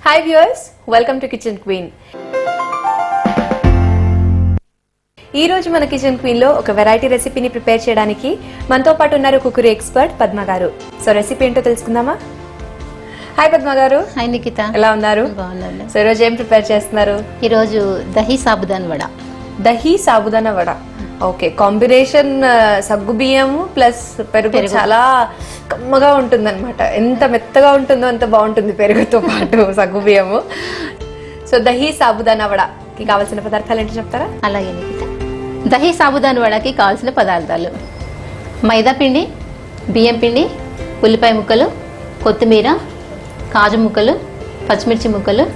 Hi viewers, welcome to kitchen queen. ఈ రోజు మన కిచెన్ క్వీన్ లో ఒక వెరైటీ రెసిపీని ప్రిపేర్ చేయడానికి మనతో పాటు ఉన్నారు కుకరీ ఎక్స్పర్ట్ పద్మ గారు. సో రెసిపీ ఏంటో తెలుసుకుందామా? హాయ్ పద్మ గారు. హాయ్ నిఖిత, ఎలా ఉన్నారు? బాగున్నాను. సో ఈరోజు ఏం ప్రిపేర్ చేస్తున్నారు? ఈరోజు దహి సాబుదాన్ వడ. దహి సాబుదానా వడ. ఓకే, కాంబినేషన్ సగ్గు బియ్యము ప్లస్ పెరుగు చాలా కమ్మగా ఉంటుంది అనమాట. ఎంత మెత్తగా ఉంటుందో అంత బాగుంటుంది పెరుగుతో పాటు సగ్గు బియ్యము. సో దహి సాబుదానా వడకి కావాల్సిన పదార్థాలు ఏంటో చెప్తారా? అలాగే నిఖిత, దహి సాబుదాన్ వడకి కావాల్సిన పదార్థాలు: మైదా పిండి, బియ్యం పిండి, ఉల్లిపాయ ముక్కలు, కొత్తిమీర, కాజు ముక్కలు, పచ్చిమిర్చి ముక్కలు,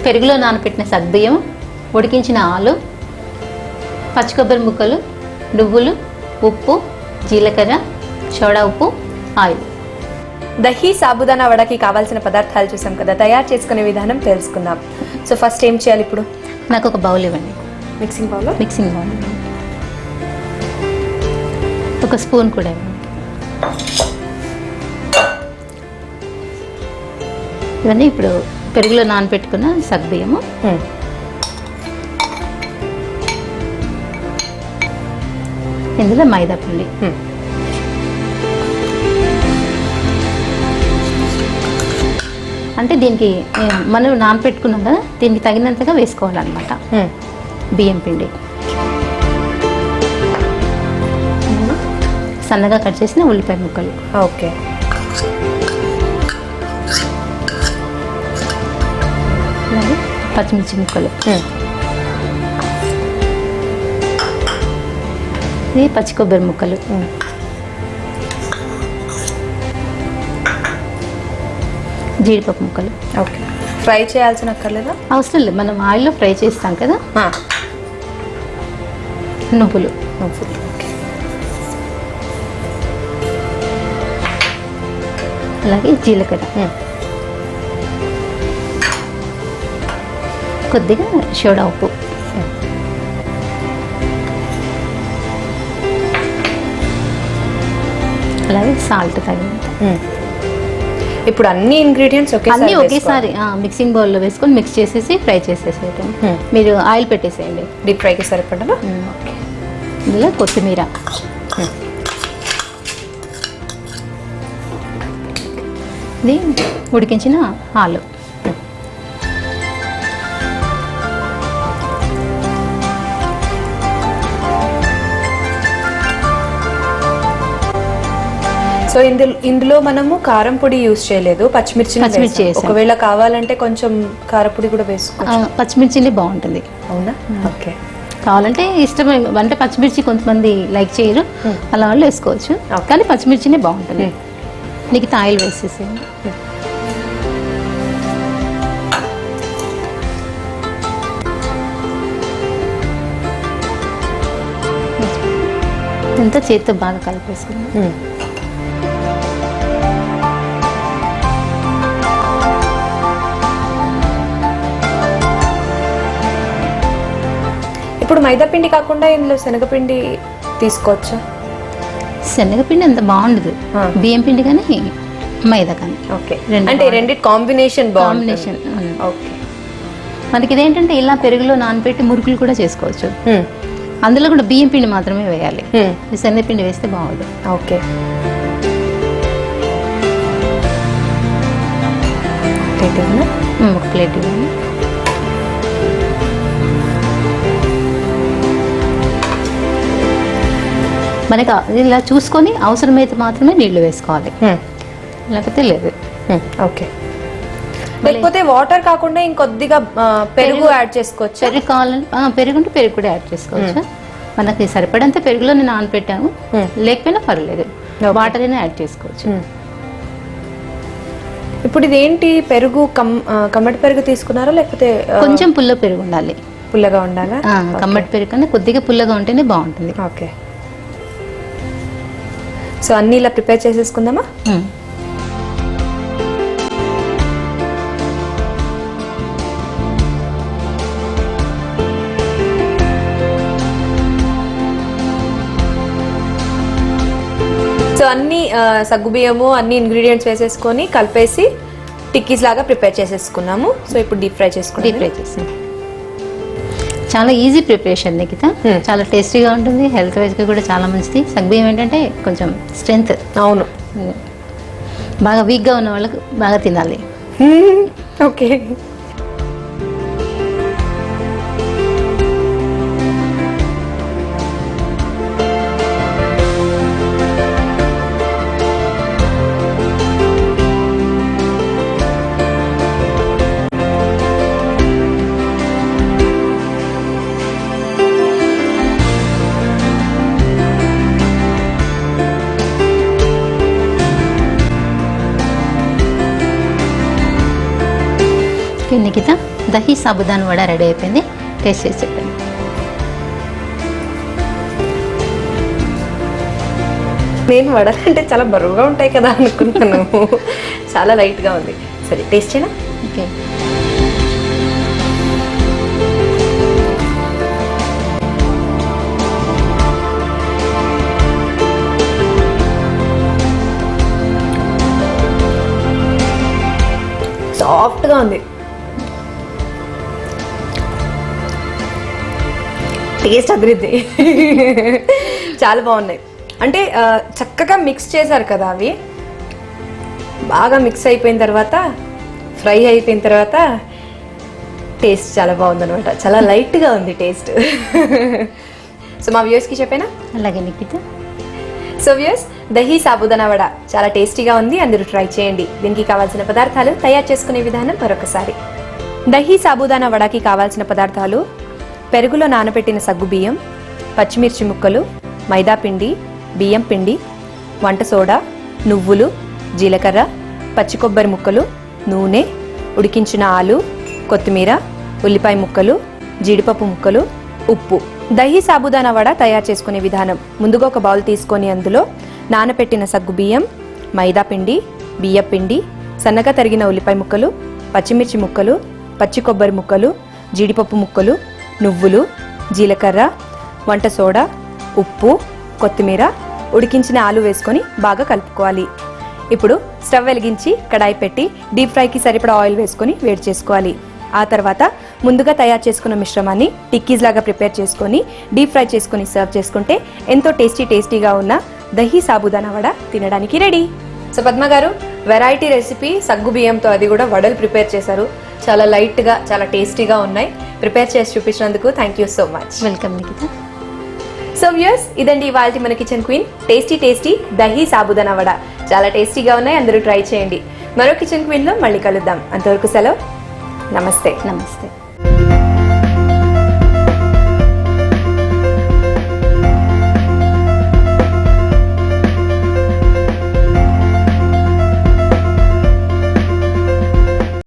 పెరుగులో నానబెట్టిన సగ్గుబియ్యం, ఉడికించిన ఆలు, పచ్చి కొబ్బరి ముక్కలు, నువ్వులు, ఉప్పు, జీలకర్ర, సోడా ఉప్పు, ఆయిల్. దహి సాబుదానా వడకి కావాల్సిన పదార్థాలు చూసాం కదా, తయారు చేసుకునే విధానం తెలుసుకుందాం. సో ఫస్ట్ ఏం చేయాలి ఇప్పుడు? నాకు ఒక బౌల్ ఇవ్వండి. Mixing bowl. ఒక స్పూన్ కూడా ఇవ్వండి. ఇవన్నీ ఇప్పుడు పెరుగులో నానబెట్టుకున్న సగ్గుబియ్యము, ఇందులో మైదా పిండి, అంటే దీనికి మనం నానబెట్టుకున్నాం కదా, దీనికి తగినంతగా వేసుకోవాలన్నమాట. బియ్యం పిండి, సన్నగా కట్ చేసిన ఉల్లిపాయ ముక్కలు, ఓకే, అలాగే పచ్చిమిర్చి ముక్కలు, ఇది పచ్చి కొబ్బరి ముక్కలు, జీడిపప్పు ముక్కలు. ఓకే, ఫ్రై చేయాల్సిన అక్కర్లేదా? అవసరం లేదు, మనం ఆయిల్లో ఫ్రై చేస్తాం కదా. నువ్వులు, అలాగే జీలకర్ర, కొద్దిగా సోడా ఉప్పు, అలాగే సాల్ట్ తగినంత. ఇప్పుడు అన్ని ఇంగ్రీడియంట్స్ అన్నీ ఒకేసారి మిక్సింగ్ బౌల్లో వేసుకొని మిక్స్ చేసేసి ఫ్రై చేసేసేయటం. మీరు ఆయిల్ పెట్టేసేయండి, డీప్ ఫ్రైకి సరిపడా. ఇందులో కొత్తిమీర, ఇది ఉడికించిన ఆలు, సో ఇందులో మనము కారం పొడి యూజ్ చేయలేదు, పచ్చిమిర్చి. ఒకవేళ కావాలంటే కొంచెం కారపొడి కూడా వేసుకోవచ్చు. పచ్చిమిర్చినే బాగుంటుంది. అవునా? ఓకే, కావాలంటే ఇష్టం అంటే పచ్చిమిర్చి కొంతమంది లైక్ చేయరు, అలా వాళ్ళు వేసుకోవచ్చు, కానీ పచ్చిమిర్చినే బాగుంటుంది. నీకు ఆయిల్ వేసేసేయండి. అంతా చేతితో బాగా కలిపేసుకుందాం. ఇప్పుడు మైదా పిండి కాకుండా ఇందులో శనగపిండి తీసుకోవచ్చా? శనగపిండి అంత బాగుండదు, బియ్యం పిండి కానీ మైదా కానీ. ఓకే, అంటే రెండిటి కాంబినేషన్. ఓకే, మనకి ఇదేంటంటే ఇలా పెరుగులో నానబెట్టి మురుకులు కూడా చేసుకోవచ్చు. అందులో కూడా బియ్యం పిండి మాత్రమే వేయాలి, శనగపిండి వేస్తే బాగుంది. ఓకే, ఒక ప్లేట్ ఇవ్వండి. మనకి ఇలా చూసుకొని అవసరమైతే మాత్రమే నీళ్లు వేసుకోవాలి, లేకపోతే లేదు. ఓకే, లేకపోతే వాటర్ కాకుండా ఇంకొద్దిగా పెరుగు యాడ్ చేసుకోవచ్చు. పెరుగు కావాలని పెరుగుంటే పెరుగు కూడా యాడ్ చేసుకోవచ్చు. మనకి సరిపడంత పెరుగులో నేను నానబెట్టాను, లేకపోయినా పర్లేదు, వాటర్ అయినా యాడ్ చేసుకోవచ్చు. ఇప్పుడు ఇదేంటి, పెరుగు కమ్మటి పెరుగు తీసుకున్నారా లేకపోతే కొంచెం పుల్ల పెరుగు ఉండాలి? పుల్లగా ఉండాలా? కమ్మటి పెరుగు కన్నా కొద్దిగా పుల్లగా ఉంటేనే బాగుంటుంది. ఓకే, సో అన్నీ ఇలా ప్రిపేర్ చేసేసుకుందామా? సో అన్ని సగ్గుబియ్యము అన్ని ఇంగ్రీడియంట్స్ వేసేసుకొని కలిపేసి టిక్కీస్ లాగా ప్రిపేర్ చేసేసుకున్నాము. సో ఇప్పుడు డీప్ ఫ్రై చేసుకుంటాం. డీప్ ఫ్రై చేసి చాలా ఈజీ ప్రిపరేషన్ నిఖిత. చాలా టేస్టీగా ఉంటుంది, హెల్త్ వైజ్గా కూడా చాలా మంచిది. సగ్గుబియ్యం ఏంటంటే కొంచెం స్ట్రెంగ్త్. అవును, బాగా వీక్గా ఉన్న వాళ్ళకి బాగా తినాలి. ఓకే. నిఖిత, దహి సాబుదానా వడ రెడీ అయిపోయింది. టేస్ట్ చేసి చెప్పండి. నేను వడలు అంటే చాలా బరువుగా ఉంటాయి కదా అనుకున్నాను. చాలా లైట్గా ఉంది. సరే టేస్ట్ చేయనా? ఓకే. సాఫ్ట్గా ఉంది. టేస్ట్ అదిరిద్ది. చాలా బాగున్నాయి. అంటే చక్కగా మిక్స్ చేశారు కదా, అవి బాగా మిక్స్ అయిపోయిన తర్వాత, ఫ్రై అయిపోయిన తర్వాత టేస్ట్ చాలా బాగుందన్నమాట. చాలా లైట్గా ఉంది టేస్ట్. సో మా వ్యూయర్స్కి చెప్పేనా? అలాగే నిఖిత. సో వ్యూయర్స్, దహి సాబుదానా వడ చాలా టేస్టీగా ఉంది. అందరూ ట్రై చేయండి. దీనికి కావాల్సిన పదార్థాలు, తయారు చేసుకునే విధానం మరొకసారి. దహి సాబుదానా వడకి కావాల్సిన పదార్థాలు: పెరుగులో నానబెట్టిన సగ్గుబియ్యం, పచ్చిమిర్చి ముక్కలు, మైదా పిండి, బియ్యం పిండి, వంట సోడా, నువ్వులు, జీలకర్ర, పచ్చి కొబ్బరి ముక్కలు, నూనె, ఉడికించిన ఆలు, కొత్తిమీర, ఉల్లిపాయ ముక్కలు, జీడిపప్పు ముక్కలు, ఉప్పు. దహి సాబుదానా వడ తయారు చేసుకునే విధానం: ముందుగా ఒక బౌల్ తీసుకొని అందులో నానబెట్టిన సగ్గుబియ్యం, మైదా పిండి, బియ్యం పిండి, సన్నగా తరిగిన ఉల్లిపాయ ముక్కలు, పచ్చిమిర్చి ముక్కలు, పచ్చి కొబ్బరి ముక్కలు, జీడిపప్పు ముక్కలు, నువ్వులు, జీలకర్ర, వంట సోడా, ఉప్పు, కొత్తిమీర, ఉడికించిన ఆలు వేసుకొని బాగా కలుపుకోవాలి. ఇప్పుడు స్టవ్ వెలిగించి కడాయి పెట్టి డీప్ ఫ్రైకి సరిపడా ఆయిల్ వేసుకొని వేడి చేసుకోవాలి. ఆ తర్వాత ముందుగా తయారు చేసుకున్న మిశ్రమాన్ని టిక్కీస్ లాగా ప్రిపేర్ చేసుకొని డీప్ ఫ్రై చేసుకొని సర్వ్ చేసుకుంటే ఎంతో టేస్టీగా ఉన్న దహి సాబుదానా వడ తినడానికి రెడీ. సో పద్మ గారు, వెరైటీ రెసిపీ సగ్గు బియ్యంతో, అది కూడా వడలు ప్రిపేర్ చేశారు. చాలా లైట్గా, చాలా టేస్టీగా ఉన్నాయి. ప్రిపేర్ చేసి చూపించినందుకు thank you so much. Welcome Nikhita. So viewers, ఇదండి ఇవాల్టి మన kitchen queen tasty dahi sabudana vada. చాలా టేస్టీగా ఉన్నాయి. అందరూ ట్రై చేయండి. మరో కిచెన్ క్వీన్లో మళ్ళీ కలుద్దాం. అంతవరకు సెలవు. నమస్తే. నమస్తే.